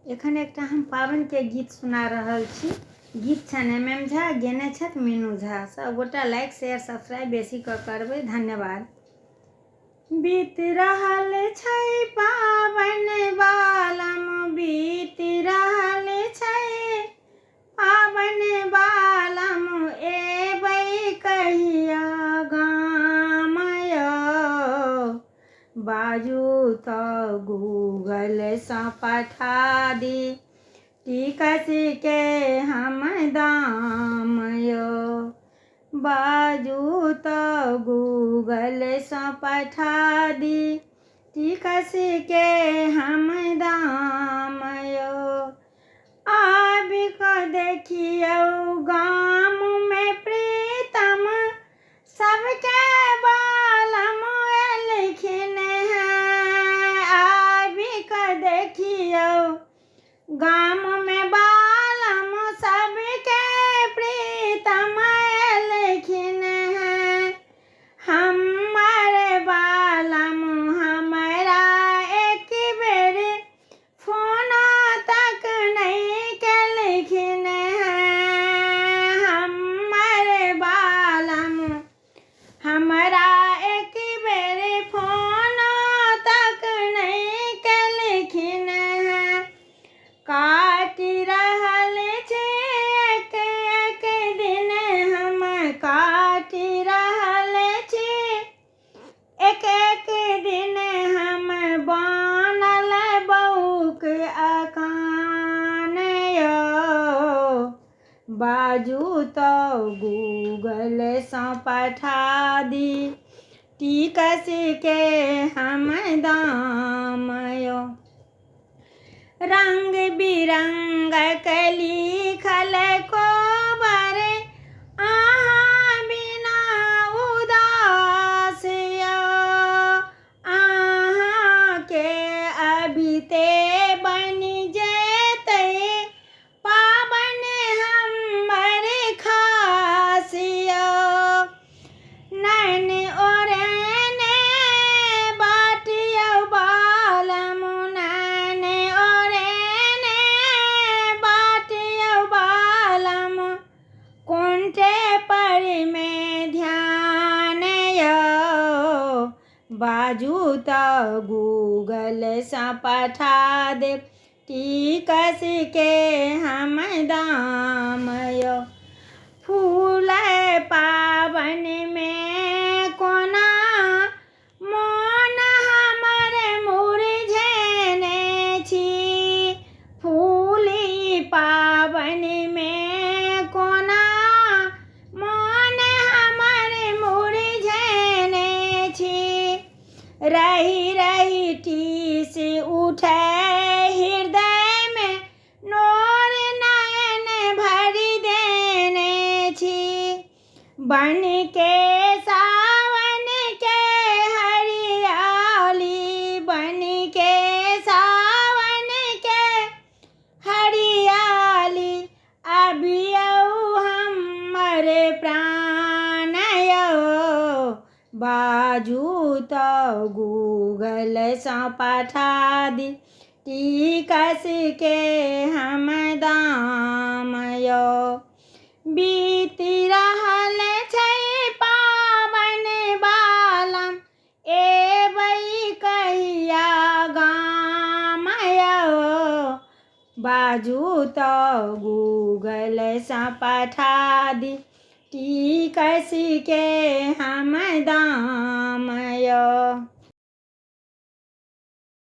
एखन एकटा हम पाबनि के गीत सुना रहल छी। गीत छनि MM झा, गेने छथि मीनू झा। सब गोटा लाइक शेयर सब्सक्राइब बेसी कऽ करबै, धन्यवाद। बीत रहल छै पाबनि बालम, बीत रहल छै पाबनि बालम, एबै कहिया गाम यौ। बाजू तऽ गूगल सँ पठा दी टिकट के हम दाम यौ। बाजू तऽ गूगल सँ पठा दी टिकट के हम दाम यौ। आबि कऽ देखियौ गाम में प्रीतम, सबके बालम एलखिन हैं। आबि कऽ देखियौ गाम में बालम, सबके प्रीतम एलखिन हैं। हमर बालम हमरा एक बेर फोन तक नहीं केलखिन हैं। हमर बालम हमरा एक बेर फोन तक नहीं केलखिन हैं। काटि रहल छी एक एक दिन हम, काटि रहल छी एक एक दिन हम, बनल बौक अकान यौ। बाजू तऽ गूगल सँ पठा दी टिकट के हम दाम यौ। रंग बिरंगक लिखल कोबर, अहाँ बिना उदास यौ। अहाँ के अबिते बनि जेतै पाबनि हमर खास यौ। नैन ओढ़ने बाट यौ बालम, नैन ओढ़ने बाट यौ बालम, कोन्टे पर में ध्यान यौ। बाजू तऽ गूगल सँ पठा देब टिकट के हम दाम यौ। फूल पाबनि में कोना मोन हमर मुरझेने छी। फूली पाबनि में कोना मोन हमर मुरझेने छी। रही रही टीस उठे हृदय में, नोर नयन भरि देने छी। बन के सावन के हरियाली, बन के सावन के हरियाली, अबियौ हमर प्राण यौ। बाजू तऽ गूगल सँ पठा दी टिकट के हम दाम यौ। बीत रहल छै पाबनि बालम, एबै कहिया गाम यौ। बाजू तऽ गूगल सँ पठा दी टिकट के हम दाम